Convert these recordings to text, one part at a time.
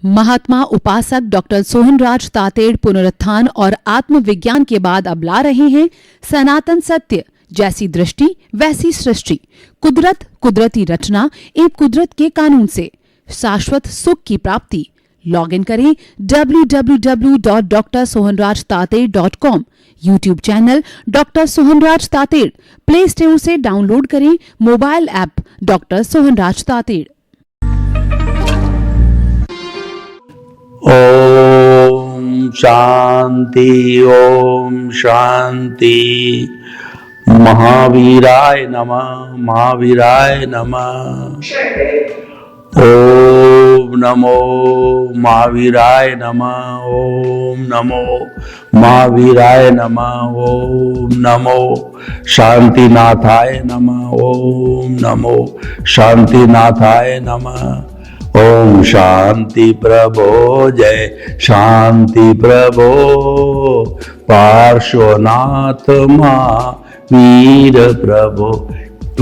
महात्मा उपासक डॉक्टर सोहनराज तातेड़ पुनरुत्थान और आत्मविज्ञान के बाद अब ला रहे हैं सनातन सत्य, जैसी दृष्टि वैसी सृष्टि, कुदरत, कुदरती रचना एवं कुदरत के कानून से शाश्वत सुख की प्राप्ति। लॉग इन करें www.drsohanrajtated.com, YouTube channel doctor Sohanraj Tated, play store से डाउनलोड करें mobile app doctor Sohanraj Tated. ओम शांति, ओम शांति। महावीराय नमः, महावीराय नमः। ओम नमो महावीराय नमः, ओम नमो महावीराय नमः, ओम नमो शांतिनाथाय नमः, ओम नमो शांतिनाथाय नमः। ओम शांति प्रभो, जय शांति प्रभो, पार्श्वनाथ महावीर प्रभो।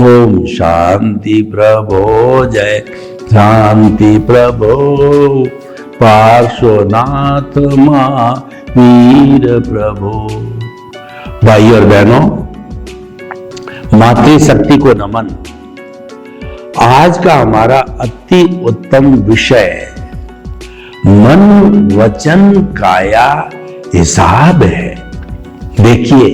ओम शांति प्रभो, जय शांति प्रभो, पार्श्वनाथ महावीर प्रभो। भाई और बहनों, मातृशक्ति को नमन। आज का हमारा अति उत्तम विषय मन वचन काया हिसाब है। देखिए,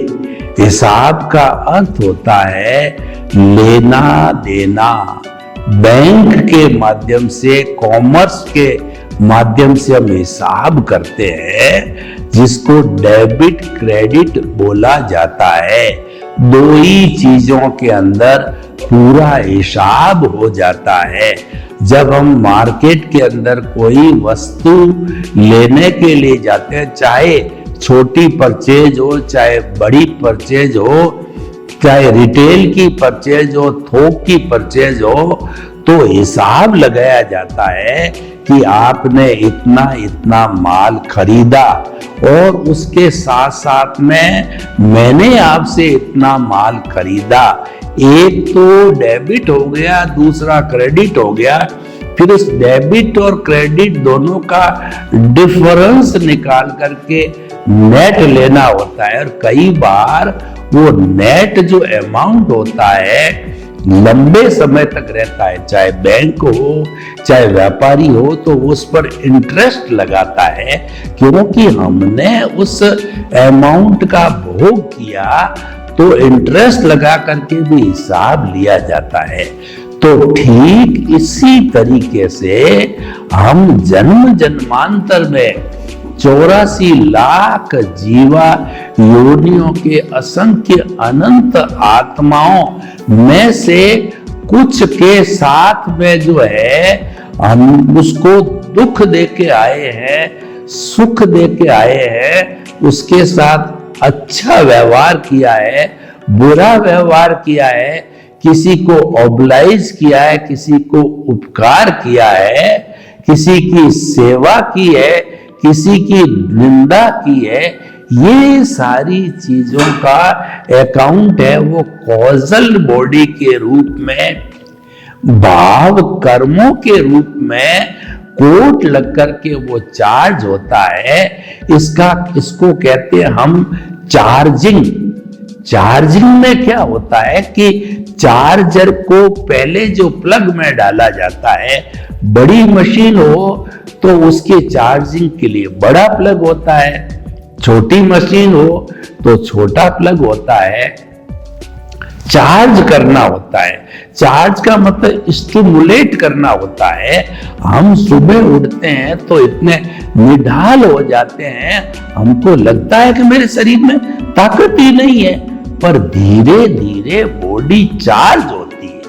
हिसाब का अर्थ होता है लेना देना। बैंक के माध्यम से, कॉमर्स के माध्यम से हम हिसाब करते हैं, जिसको डेबिट क्रेडिट बोला जाता है। दो ही चीजों के अंदर पूरा हिसाब हो जाता है। जब हम मार्केट के अंदर कोई वस्तु लेने के लिए जाते हैं, चाहे छोटी परचेज हो, चाहे बड़ी परचेज हो, चाहे रिटेल की परचेज हो, थोक की परचेज हो, तो हिसाब लगाया जाता है कि आपने इतना इतना माल खरीदा और उसके साथ साथ में मैंने आपसे इतना माल खरीदा। एक तो डेबिट हो गया, दूसरा क्रेडिट हो गया। फिर उस डेबिट और क्रेडिट दोनों का डिफरेंस निकाल करके नेट लेना होता है। और कई बार वो नेट जो अमाउंट होता है लंबे समय तक रहता है। चाहे बैंक हो, चाहे व्यापारी हो, तो उस पर इंटरेस्ट लगाता है, क्योंकि हमने उस अमाउंट का भोग किया, तो इंटरेस्ट लगा करके भी हिसाब लिया जाता है। तो ठीक इसी तरीके से हम जन्म जन्मांतर में 84 लाख जीवा योनियों के असंख्य अनंत आत्माओं में से कुछ के साथ में जो है हम उसको दुख देके आए हैं, सुख देके आए हैं, उसके साथ अच्छा व्यवहार किया है, बुरा व्यवहार किया है, किसी को ऑब्लाइज किया है, किसी को उपकार किया है, किसी की सेवा की है, किसी की निंदा की है। ये सारी चीजों का अकाउंट है वो कॉजल बॉडी के रूप में, भाव कर्मों के रूप में कोट लग करके वो चार्ज होता है। इसको कहते हैं हम चार्जिंग। चार्जिंग में क्या होता है कि चार्जर को पहले जो प्लग में डाला जाता है, बड़ी मशीन हो तो उसके चार्जिंग के लिए बड़ा प्लग होता है, छोटी मशीन हो तो छोटा प्लग होता है। चार्ज करना होता है। चार्ज का मतलब स्टिमुलेट करना होता है। हम सुबह उठते हैं तो इतने निढाल हो जाते हैं, हमको लगता है कि मेरे शरीर में ताकत ही नहीं है, पर धीरे धीरे बॉडी चार्ज होती है।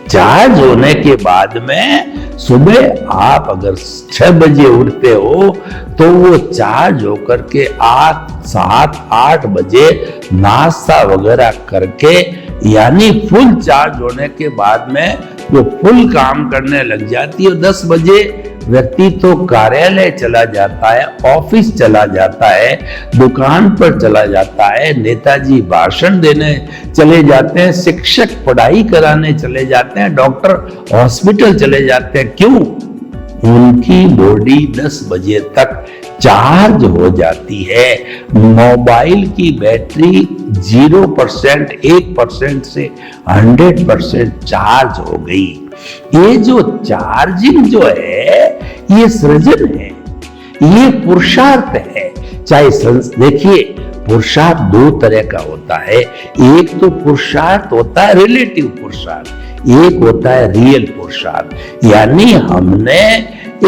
चार्ज होने के बाद में सुबह आप अगर 6 बजे उठते हो तो वो चार्ज होकर के 8, 7, 8 बजे नाश्ता वगैरह करके, यानी फुल चार्ज होने के बाद में वो फुल काम करने लग जाती है। 10 बजे व्यक्ति तो कार्यालय चला जाता है, ऑफिस चला जाता है, दुकान पर चला जाता है, नेताजी भाषण देने चले जाते हैं, शिक्षक पढ़ाई कराने चले जाते हैं, डॉक्टर हॉस्पिटल चले जाते हैं। क्यों? उनकी बॉडी 10 बजे तक चार्ज हो जाती है। मोबाइल की बैटरी 0% 1% से 100% चार्ज हो गई। ये जो चार्जिंग जो है ये सृजन है, ये पुरुषार्थ है। चाहे देखिए, पुरुषार्थ दो तरह का होता है। एक तो पुरुषार्थ होता है रिलेटिव पुरुषार्थ, एक होता है रियल पुरुषार्थ। यानी हमने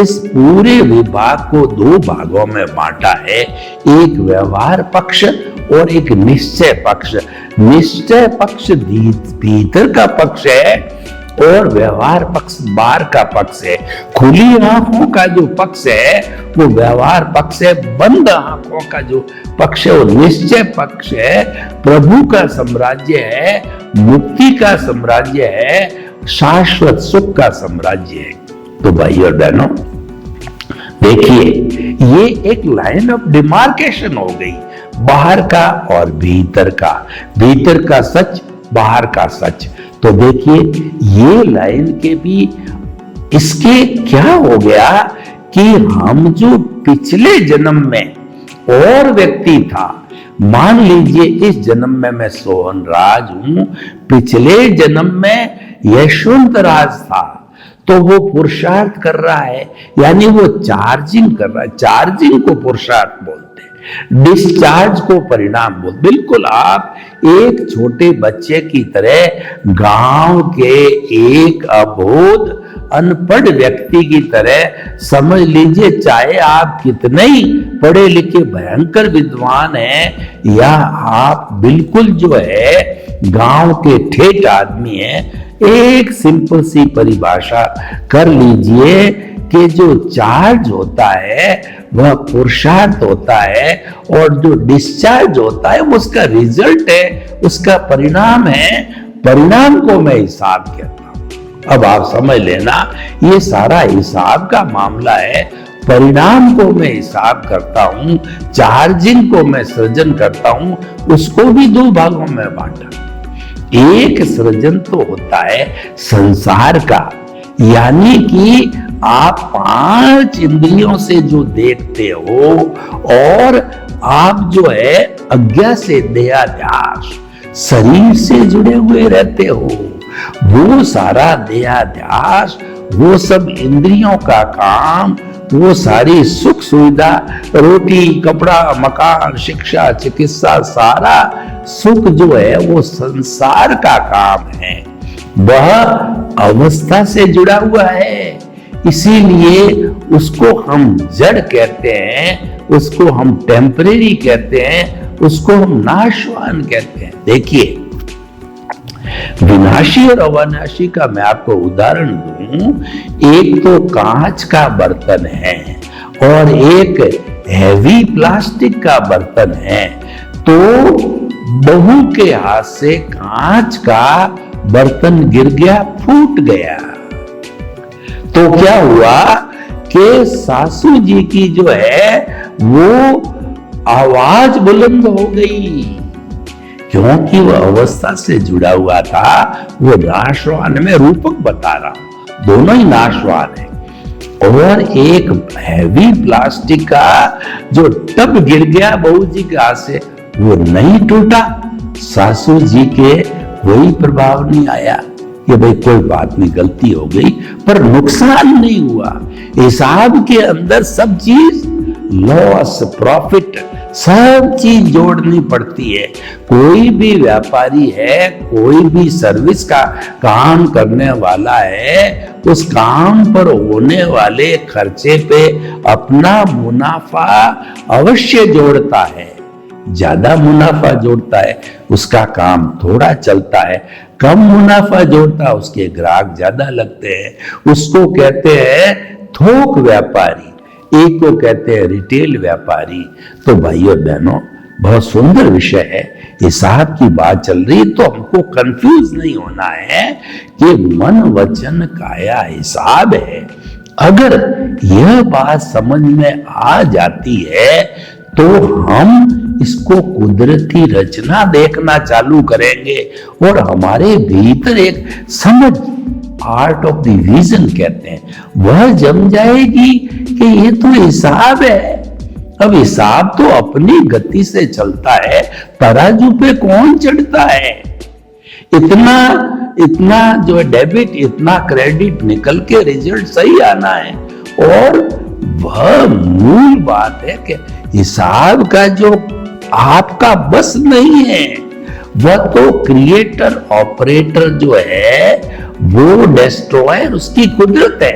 इस पूरे विभाग को दो भागों में बांटा है, एक व्यवहार पक्ष और एक निश्चय पक्ष। निश्चय पक्ष भीतर का पक्ष है और व्यवहार पक्ष बाहर का पक्ष है। खुली आंखों का जो पक्ष है वो व्यवहार पक्ष है, बंद आंखों का जो पक्ष है वो निश्चय पक्ष है। प्रभु का साम्राज्य है, मुक्ति का साम्राज्य है, शाश्वत सुख का साम्राज्य है। तो भाइयों और बहनों, देखिए, ये एक लाइन ऑफ डिमार्केशन हो गई, बाहर का और भीतर का, भीतर का सच, बाहर का सच। तो देखिए, ये लाइन के भी इसके क्या हो गया कि हम जो पिछले जन्म में और व्यक्ति था, मान लीजिए इस जन्म में मैं सोहन राज हूं, पिछले जन्म में यशवंत राज था, तो वो पुरुषार्थ कर रहा है, यानी वो चार्जिंग कर रहा है। चार्जिंग को पुरुषार्थ बोलते हैं, डिस्चार्ज को परिणाम बोलते। बिल्कुल आप एक छोटे बच्चे की तरह, गांव के एक अबोध अनपढ़ व्यक्ति की तरह समझ लीजिए, चाहे आप कितने ही पढ़े लिखे भयंकर विद्वान हैं या आप बिल्कुल जो है गांव के ठेठ आदमी हैं, एक सिंपल सी परिभाषा कर लीजिए कि जो चार्ज होता है वह पुरुषार्थ होता है और जो डिस्चार्ज होता है वो उसका रिजल्ट है, उसका परिणाम है। परिणाम को मैं हिसाब कहता हूं। अब आप समझ लेना, ये सारा हिसाब का मामला है। परिणाम को मैं हिसाब करता हूं, चार्जिंग को मैं सृजन करता हूं, उसको भी दो भागों में बांटा। एक सृजन तो होता है संसार का, यानी कि आप 5 इंद्रियों से जो देखते हो और आप जो है अज्ञा से देहाध्यास शरीर से जुड़े हुए रहते हो, वो सारा देहाध्यास, वो सब इंद्रियों का काम, वो सारी सुख सुविधा, रोटी कपड़ा मकान शिक्षा चिकित्सा, सारा सुख जो है वो संसार का काम है, वह अवस्था से जुड़ा हुआ है। इसीलिए उसको हम जड़ कहते हैं, उसको हम टेम्परेरी कहते हैं, उसको हम नाशवान कहते हैं। देखिए, विनाशी और अविनाशी का मैं आपको उदाहरण दूं, एक तो कांच का बर्तन है और एक हैवी प्लास्टिक का बर्तन है। तो बहू के हाथ से कांच का बर्तन गिर गया, फूट गया। तो क्या हुआ कि सासू जी की जो है वो आवाज बुलंद हो गई, क्योंकि वह अवस्था से जुड़ा हुआ था। वो नाशवान में रूपक बता रहा हूं, दोनों ही नाशवान है। और एक हैवी प्लास्टिक का जो टब गिर गया बहू जी के हाथ से, वो नहीं टूटा, सासू जी के कोई प्रभाव नहीं आया कि भाई कोई बात नहीं, गलती हो गई, पर नुकसान नहीं हुआ। हिसाब के अंदर सब चीज लॉस प्रॉफिट सब चीज जोड़नी पड़ती है। कोई भी व्यापारी है, कोई भी सर्विस का काम करने वाला है, उस काम पर होने वाले खर्चे पे अपना मुनाफा अवश्य जोड़ता है। ज्यादा मुनाफा जोड़ता है उसका काम थोड़ा चलता है, कम मुनाफा जोड़ता है उसके ग्राहक ज्यादा लगते हैं। उसको कहते हैं थोक व्यापारी, एक को कहते हैं रिटेल व्यापारी। तो भाइयों बहनों, बहुत सुंदर विषय है, हिसाब की बात चल रही, तो हमको कंफ्यूज नहीं होना है कि मन वचन काया हिसाब है। अगर यह बात समझ में आ जाती है तो हम इसको कुदरती रचना देखना चालू करेंगे और हमारे भीतर एक समझ आर्ट ऑफ डिवीजन कहते हैं, वह जम जाएगी कि ये तो हिसाब है। अब हिसाब तो अपनी गति से चलता है, तराजू पे कौन चढ़ता है। इतना इतना जो है डेबिट, इतना क्रेडिट निकल के रिजल्ट सही आना है। और वह मूल बात है कि हिसाब का जो आपका बस नहीं है, वह तो क्रिएटर ऑपरेटर जो है वो डिस्ट्रॉयर उसकी कुदरत है।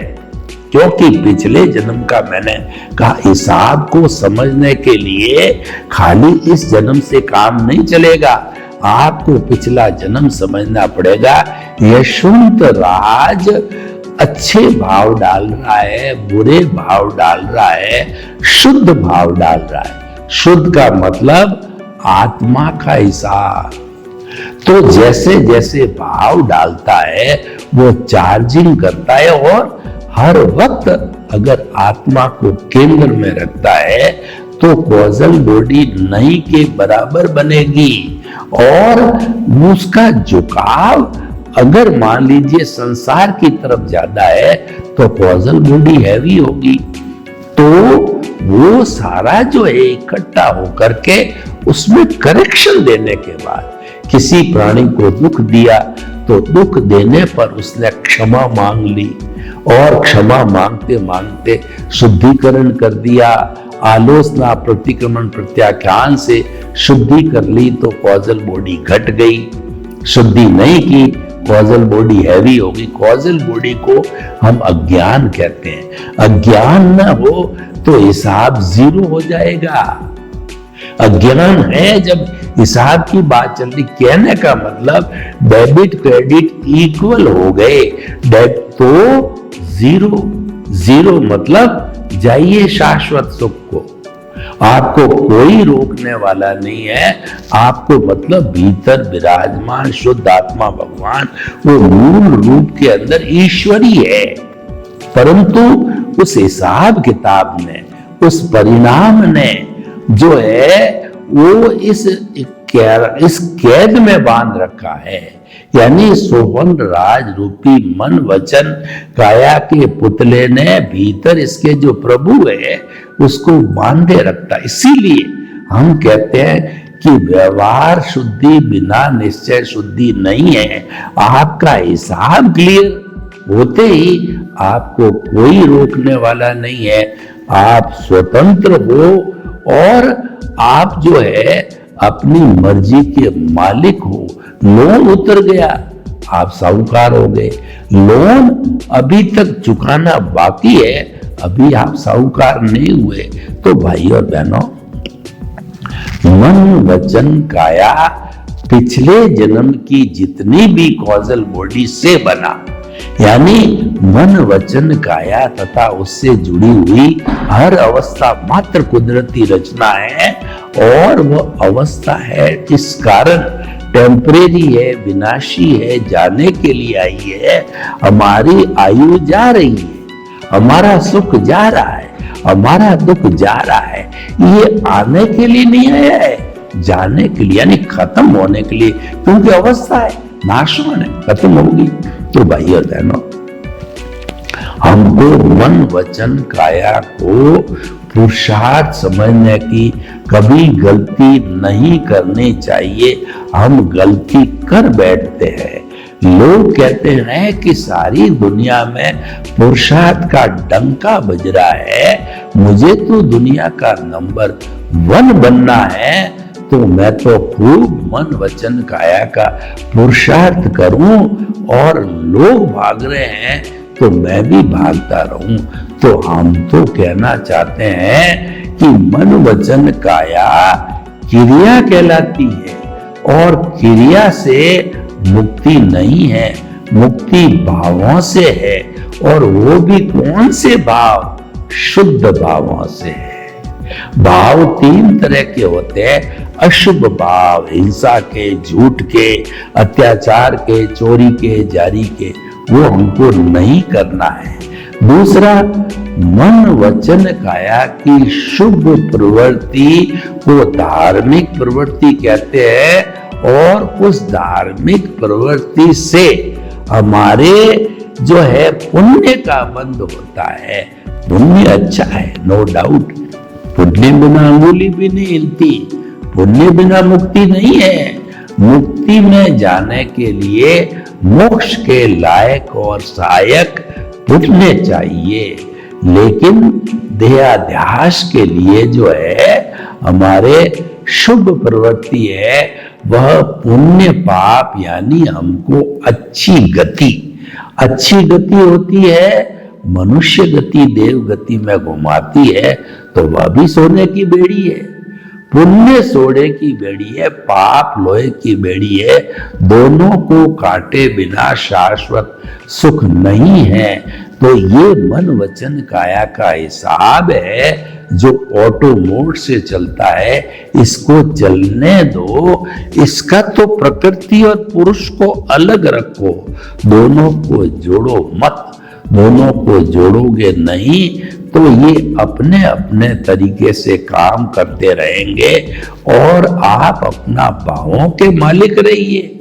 क्योंकि पिछले जन्म का मैंने कहा हिसाब को समझने के लिए खाली इस जन्म से काम नहीं चलेगा, आपको पिछला जन्म समझना पड़ेगा। यशवंत राज अच्छे भाव डाल रहा है, बुरे भाव डाल रहा है, शुद्ध भाव डाल रहा है। शुद्ध का मतलब आत्मा का हिसाब। तो जैसे जैसे भाव डालता है वो चार्जिंग करता है, और हर वक्त अगर आत्मा को केंद्र में रखता है तो कॉजल बॉडी नहीं के बराबर बनेगी। और उसका झुकाव अगर मान लीजिए संसार की तरफ ज्यादा है तो कॉजल बॉडी हैवी होगी। तो वो सारा जो है इकट्ठा होकर के उसमें करेक्शन देने के बाद, किसी प्राणी को दुख दिया तो दुख देने पर उसने क्षमा मांग ली, और क्षमा मांगते मांगते शुद्धिकरण कर दिया। आलोचना प्रतिक्रमण प्रत्याख्यान से शुद्धि कर ली तो कॉजल बॉडी घट गई। शुद्धि नहीं की कॉजल बॉडी हैवी होगी। कॉजल बॉडी को हम अज्ञान कहते हैं। अज्ञान ना हो तो हिसाब जीरो हो जाएगा। अज्ञान है जब हिसाब की बात चल रही, कहने का मतलब डेबिट क्रेडिट इक्वल हो गए तो जीरो। जीरो मतलब जाइए शाश्वत सुख को। आपको कोई रोकने वाला नहीं है। आपको मतलब भीतर विराजमान शुद्ध आत्मा भगवान वो मूल रूप के अंदर ईश्वरी है, परंतु उस हिसाब किताब ने, उस परिणाम ने जो है वो इस कैद में बांध रखा है। यानी सोहन राज रूपी मन वचन काया के पुतले ने भीतर इसके जो प्रभु है उसको बांधे रखता। इसीलिए हम कहते हैं कि व्यवहार शुद्धि बिना निश्चय शुद्धि नहीं है। आपका हिसाब क्लियर होते ही आपको कोई रोकने वाला नहीं है। आप स्वतंत्र हो और आप जो है अपनी मर्जी के मालिक हो। लोन उतर गया, आप साहूकार हो गए। लोन अभी तक चुकाना बाकी है, अभी आप साहूकार नहीं हुए। तो भाई और बहनों, मन वचन काया पिछले जन्म की जितनी भी कॉजल बॉडी से बना, यानी मन वचन काया तथा उससे जुड़ी हुई हर अवस्था मात्र कुदरती रचना है। और वह अवस्था है इस कारण टेम्परेरी है, विनाशी है, जाने के लिए आई है। हमारी आयु जा रही है, हमारा सुख जा रहा है, हमारा दुख जा रहा है। ये आने के लिए नहीं आया है, जाने के लिए, यानी खत्म होने के लिए, क्योंकि अवस्था है, नाशवान है, खत्म होगी। तो भाई और बहनों, हमको मन वचन काया को पुरुषार्थ समझने की कभी गलती नहीं करनी चाहिए। हम गलती कर बैठते हैं। लोग कहते हैं कि सारी दुनिया में पुरुषार्थ का डंका बज रहा है, मुझे तो दुनिया का नंबर 1 बनना है, तो मैं तो खूब मन वचन काया का पुरुषार्थ करूं और लोग भाग रहे हैं तो मैं भी भागता रहूं। तो हम तो कहना चाहते हैं कि मन वचन काया क्रिया कहलाती है, और क्रिया से मुक्ति नहीं है, मुक्ति भावों से है। और वो भी कौन से भाव? शुद्ध भावों से है। भाव 3 तरह के होते हैं। अशुभ भाव, हिंसा के, झूठ के, अत्याचार के, चोरी के, जारी के, वो हमको नहीं करना है। दूसरा, मन वचन काया की शुभ प्रवृत्ति को धार्मिक प्रवृत्ति कहते हैं, और उस धार्मिक प्रवृत्ति से हमारे जो है पुण्य का बंध होता है। पुण्य अच्छा है, नो डाउट। पुण्य बिना अंगुली भी नहीं हिलती, पुण्य बिना मुक्ति नहीं है। मुक्ति में जाने के लिए मोक्ष के लायक और सहायक पुण्य चाहिए, लेकिन देहाध्यास के लिए जो है हमारे शुभ प्रवृत्ति है वह पुण्य पाप यानी हमको अच्छी गति होती है, मनुष्य गति देव गति में घुमाती है, तो वह भी सोने की बेड़ी है। पुण्य सोने की बेड़ी है, पाप लोहे की बेड़ी है। दोनों को काटे बिना शाश्वत सुख नहीं है। तो ये मन वचन काया का हिसाब है जो ऑटो मोड से चलता है, इसको चलने दो। इसका तो प्रकृति और पुरुष को अलग रखो, दोनों को जोड़ो मत। दोनों को जोड़ोगे नहीं तो ये अपने अपने तरीके से काम करते रहेंगे और आप अपना भावों के मालिक रहिए।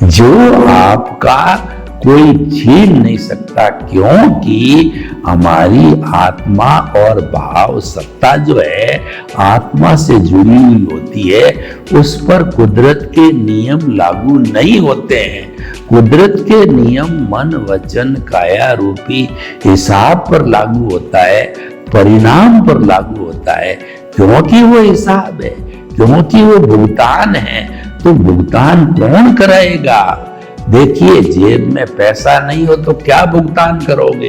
जो आपका कोई छीन नहीं सकता, क्योंकि हमारी आत्मा और भाव सत्ता जो है आत्मा से जुड़ी हुई होती है, उस पर कुदरत के नियम लागू नहीं होते हैं। कुदरत के नियम मन वचन काया रूपी हिसाब पर लागू होता है, परिणाम पर लागू होता है, क्योंकि वो हिसाब है, क्योंकि वो भुगतान है। तो भुगतान कौन कराएगा? देखिए, जेब में पैसा नहीं हो तो क्या भुगतान करोगे?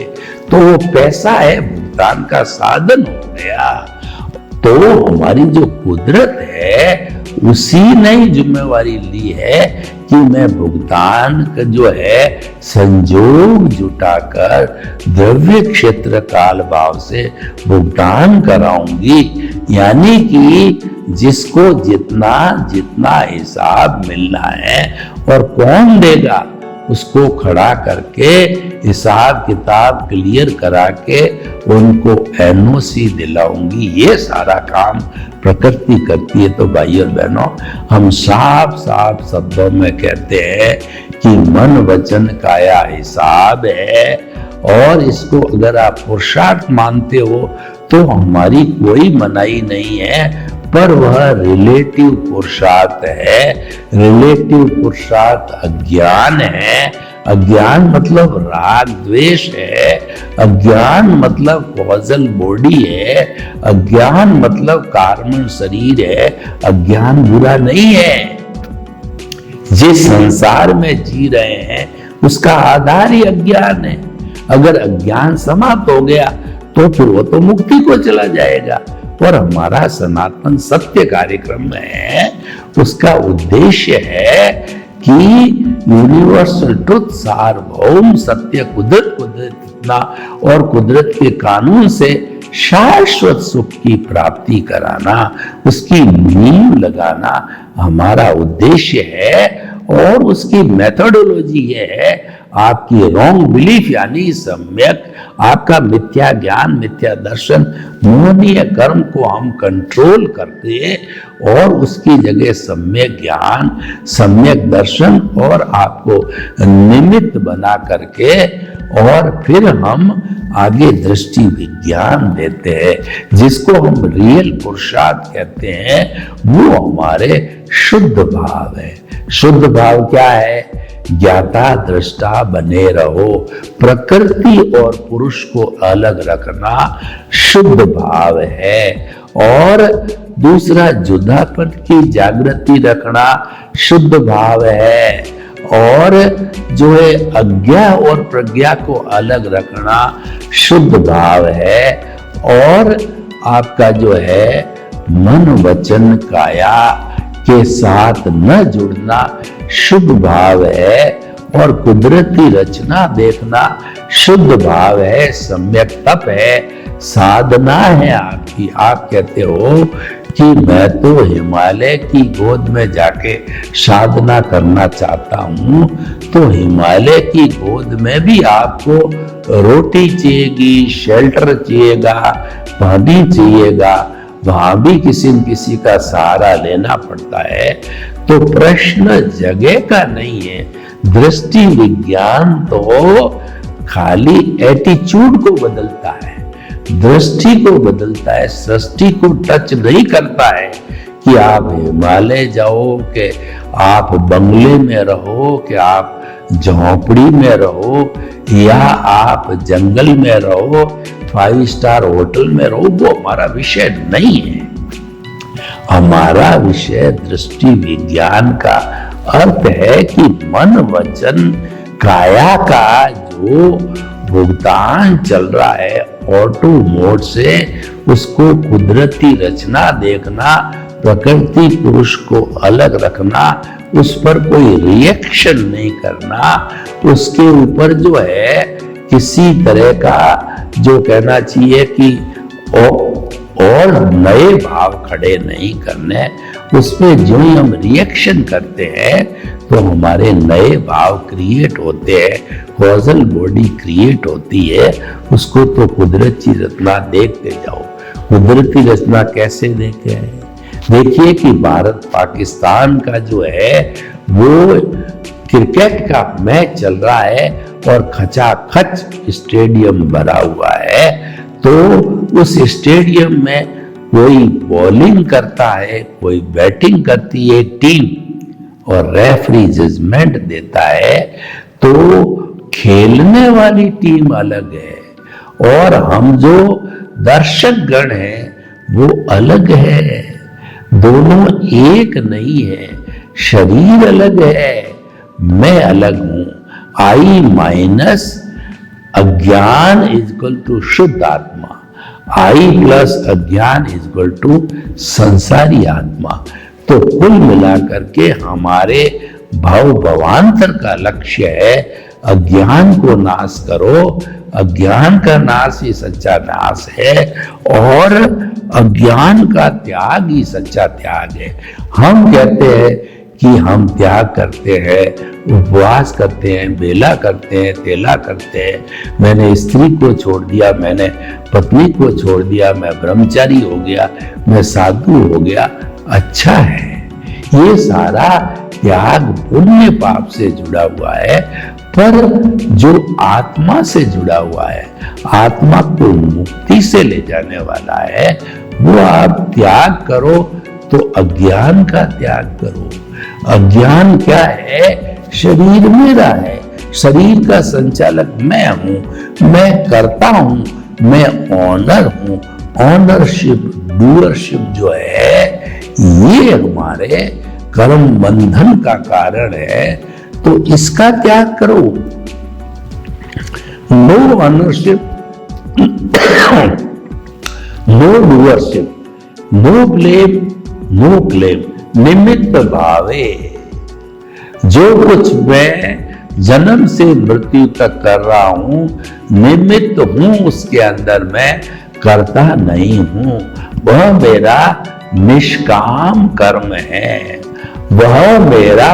तो वो पैसा है, भुगतान का साधन हो गया। तो हमारी जो कुदरत है उसी ने जिम्मेवारी ली है कि मैं भुगतान का जो है संजोग जुटाकर द्रव्य क्षेत्र काल भाव से भुगतान कराऊंगी। यानी कि जिसको जितना जितना हिसाब मिलना है और कौन देगा, उसको खड़ा करके हिसाब किताब क्लियर करा के उनको एनओसी दिलाऊंगी। ये सारा काम प्रकृति करती है। तो भाई और बहनों, हम साफ साफ शब्दों में कहते हैं कि मन वचन काया हिसाब है, और इसको अगर आप पुरुषार्थ मानते हो तो हमारी कोई मनाही नहीं है, पर वह रिलेटिव पुरुषार्थ है। रिलेटिव पुरुषार्थ अज्ञान है। अज्ञान मतलब राग द्वेष है। अज्ञान मतलब कॉजल बॉडी है। अज्ञान मतलब कार्बन शरीर है। अज्ञान बुरा नहीं है। जिस संसार में जी रहे हैं उसका आधार ही अज्ञान है। अगर अज्ञान समाप्त हो गया तो फिर वो तो मुक्ति को चला जाएगा। और हमारा सनातन सत्य कार्यक्रम है, उसका उद्देश्य है कि यूनिवर्सल ट्रुथ, सार्वभौम सत्य, कुदरत इतना और कुदरत के कानून से शाश्वत सुख की प्राप्ति कराना, उसकी नींव लगाना हमारा उद्देश्य है। और उसकी मेथोडोलॉजी है आपकी रॉन्ग बिलीफ यानी सम्यक, आपका मिथ्या ज्ञान, मिथ्या दर्शन, मोहनीय कर्म को हम कंट्रोल करते हैं और उसकी जगह सम्यक ज्ञान, सम्यक दर्शन और आपको निमित्त बना करके और फिर हम आगे दृष्टि विज्ञान देते हैं, जिसको हम रियल पुरुषार्थ कहते हैं। वो हमारे शुद्ध भाव है। शुद्ध भाव क्या है? ज्ञाता दृष्टा बने रहो। प्रकृति और पुरुष को अलग रखना शुद्ध भाव है। और दूसरा जुदापन की जागृति रखना शुद्ध भाव है। और जो है अज्ञा और प्रज्ञा को अलग रखना शुद्ध भाव है। और आपका जो है मन वचन काया के साथ न जुड़ना शुभ भाव है। और कुदरती रचना देखना शुद्ध भाव है, सम्यक तप है, साधना है आपकी। आप कहते हो कि मैं तो हिमालय की गोद में जाके साधना करना चाहता हूं, तो हिमालय की गोद में भी आपको रोटी चाहिएगी, शेल्टर चाहिएगा, पानी चाहिएगा, वहां भी किसी न किसी का सहारा लेना पड़ता है। तो प्रश्न जगह का नहीं है, दृष्टि विज्ञान तो खाली एटीट्यूड को बदलता है, दृष्टि को बदलता है, सृष्टि को टच नहीं करता है कि आप हिमालय जाओ, कि आप बंगले में रहो, कि आप झोपड़ी में रहो, या आप जंगल में रहो, 5 स्टार होटल में रहो, वो हमारा विषय नहीं है। हमारा विषय दृष्टि विज्ञान का अर्थ है कि मन वचन काया का जो भुगतान चल रहा है ऑटो मोड से, उसको कुदरती रचना देखना, प्रकृति पुरुष को अलग रखना, उस पर कोई रिएक्शन नहीं करना, उसके ऊपर जो है किसी तरह का जो कहना चाहिए कि और नए भाव खड़े नहीं करने, उसमें जो ही हम रिएक्शन करते हैं तो हमारे नए भाव क्रिएट होते हैं, कॉजल बॉडी क्रिएट होती है। उसको तो कुदरती रचना देखते जाओ। कुदरती रचना कैसे देखे हैं? देखिए कि भारत पाकिस्तान का जो है वो क्रिकेट का मैच चल रहा है और खचाखच स्टेडियम भरा हुआ है, तो उस स्टेडियम में कोई बॉलिंग करता है, कोई बैटिंग करती है टीम, और रेफरी जजमेंट देता है, तो खेलने वाली टीम अलग है और हम जो दर्शक गण हैं वो अलग है। दोनों एक नहीं है, शरीर अलग है, मैं अलग हूं। आई माइनस अज्ञान इज इक्वल टू शुद्ध आत्मा, आई प्लस अज्ञान इज इक्वल टू संसारी आत्मा। तो कुल मिलाकर के हमारे भव भवांतर का लक्ष्य है अज्ञान को नाश करो। अज्ञान का नाश ही सच्चा नाश है और अज्ञान का त्याग ही सच्चा त्याग है। हम कहते हैं कि हम त्याग करते हैं, उपवास करते हैं, बेला करते हैं, तेला करते हैं, मैंने स्त्री को छोड़ दिया, मैंने पत्नी को छोड़ दिया, मैं ब्रह्मचारी हो गया, मैं साधु हो गया। अच्छा है, ये सारा त्याग पुण्य पाप से जुड़ा हुआ है, पर जो आत्मा से जुड़ा हुआ है, आत्मा को मुक्ति से ले जाने वाला है, वो आप त्याग करो तो अज्ञान का त्याग करो। अज्ञान क्या है? शरीर मेरा है, शरीर का संचालक मैं हूं, मैं करता हूं, मैं ऑनर हूं। ऑनरशिप, डूअरशिप जो है ये हमारे कर्म बंधन का कारण है, तो इसका त्याग करो। No ownership, no doership, no blame, no claim, निमित्त भावे। जो कुछ मैं जन्म से मृत्यु तक कर रहा हूं, निमित्त हूं, उसके अंदर मैं करता नहीं हूं। वह मेरा निष्काम कर्म है, वह मेरा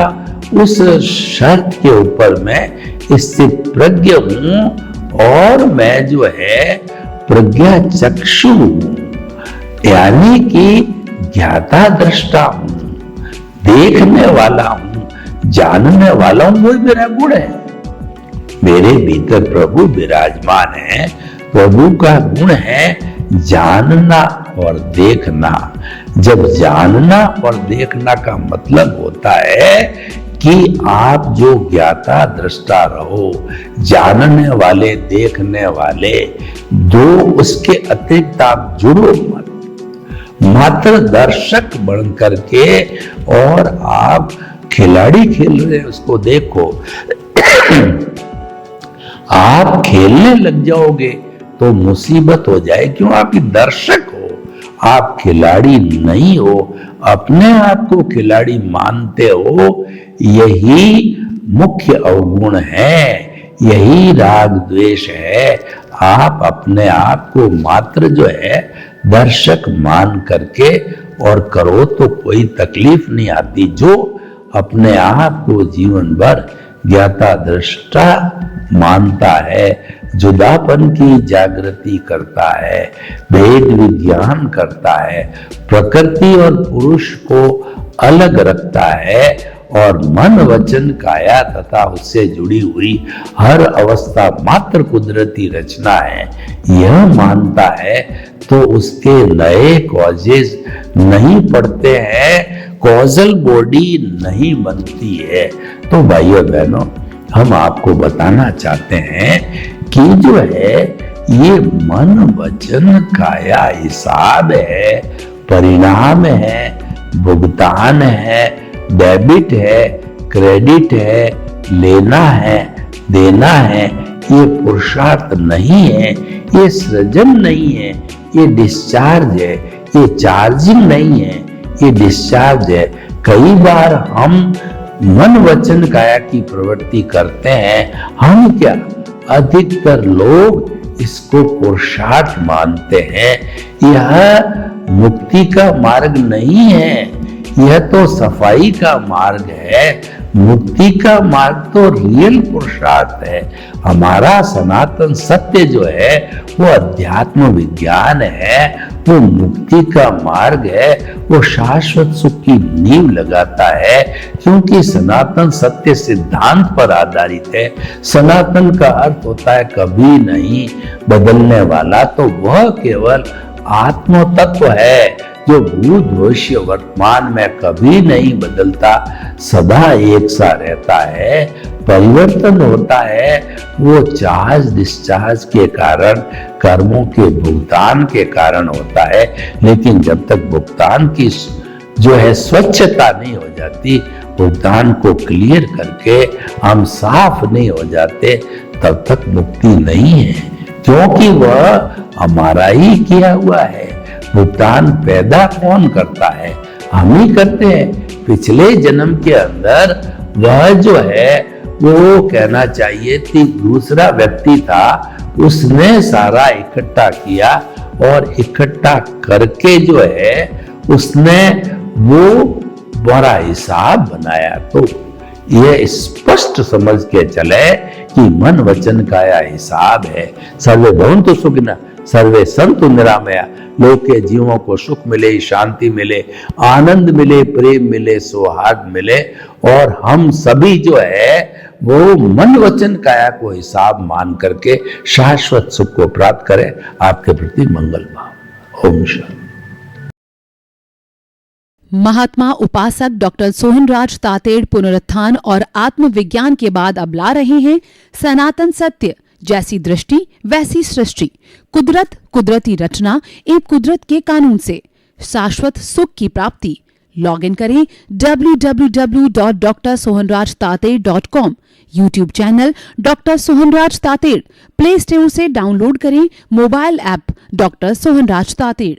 उस शर्त के ऊपर मैं स्थित प्रज्ञ हूं और मैं जो है प्रज्ञा चक्षु हूं, यानी कि ज्ञाता दृष्टा हूं, देखने वाला हूं, जानने वाला हूं। वही मेरा गुण है। मेरे भीतर प्रभु विराजमान है। प्रभु का गुण है जानना और देखना। जब जानना और देखना का मतलब होता है कि आप जो ज्ञाता दृष्टा रहो, जानने वाले, देखने वाले, दो उसके अतिरिक्त आप जुड़ो मत, मात्र दर्शक बन करके, और आप खिलाड़ी खेल रहे हैं उसको देखो। आप खेलने लग जाओगे तो मुसीबत हो जाए, क्यों? आप दर्शक हो, आप खिलाड़ी नहीं हो, अपने आप को खिलाड़ी मानते हो। यही मुख्य अवगुण है, यही राग द्वेष है। आप अपने आप को मात्र जो है दर्शक मान करके और करो तो कोई तकलीफ नहीं आती। जो अपने आप को जीवन भर ज्ञाता दृष्टा मानता है, जुदापन की जागृति करता है, भेद विज्ञान करता है, प्रकृति और पुरुष को अलग रखता है और मन वचन काया तथा उससे जुड़ी हुई हर अवस्था मात्र कुदरती रचना है, यह मानता है तो उसके नए कॉजेज नहीं पड़ते हैं, कॉजल बॉडी नहीं बनती है। तो भाइयों बहनों, हम आपको बताना चाहते हैं कि जो है ये मन वचन काया हिसाब है, परिणाम है, भुगतान है, डेबिट है, क्रेडिट है, लेना है, देना है, ये पुरुषार्थ नहीं है, ये सृजन नहीं है, ये डिस्चार्ज है, ये चार्जिंग नहीं है, ये डिस्चार्ज है। कई बार हम मन वचन काया की प्रवृत्ति करते हैं, हम क्या अधिकतर लोग इसको पुरुषार्थ मानते हैं। यह मुक्ति का मार्ग नहीं है, यह तो सफाई का मार्ग है। मुक्ति का मार्ग तो रियल पुरुषार्थ है। हमारा सनातन सत्य जो है वो अध्यात्म विज्ञान है, वो मुक्ति का मार्ग है, वो शाश्वत सुख की नींव लगाता है, क्योंकि सनातन सत्य सिद्धांत पर आधारित है। सनातन का अर्थ होता है कभी नहीं बदलने वाला, तो वह केवल आत्म तत्व है जो भूत भविष्य वर्तमान में कभी नहीं बदलता, सदा एक सा रहता है। परिवर्तन होता है वो चार्ज डिस्चार्ज के कारण, कर्मों के भुगतान के कारण होता है। लेकिन जब तक भुगतान की जो है स्वच्छता नहीं हो जाती, भुगतान को क्लियर करके हम साफ नहीं हो जाते, तब तक मुक्ति नहीं है, क्योंकि वह हमारा ही किया हुआ है। भुगतान पैदा कौन करता है? हम ही करते हैं। पिछले जन्म के अंदर वह जो है वो कहना चाहिए कि दूसरा व्यक्ति था, उसने सारा इकट्ठा किया और इकट्ठा करके जो है उसने वो बड़ा हिसाब बनाया। तो यह स्पष्ट समझ के चले कि मन वचन काया हिसाब है। सर्वे भवन्तु सुखिनः, सर्वे सन्तु निरामया। लोक के जीवों को सुख मिले, शांति मिले, आनंद मिले, प्रेम मिले, सौहार्द मिले, और हम सभी जो है वो मन वचन काया को हिसाब मान करके शाश्वत सुख को प्राप्त करें। आपके प्रति मंगल भाव। ओम शांति। महात्मा उपासक डॉक्टर सोहनराज तातेड़ पुनरुत्थान और आत्मविज्ञान के बाद अब ला रहे हैं सनातन सत्य, जैसी दृष्टि वैसी सृष्टि, कुदरत कुदरती रचना एवं कुदरत के कानून से शाश्वत सुख की प्राप्ति। लॉग इन करें www.drsohanrajtated.com, YouTube channel doctor Sohanraj Tated, play store से डाउनलोड करें mobile app doctor Sohanraj Tated.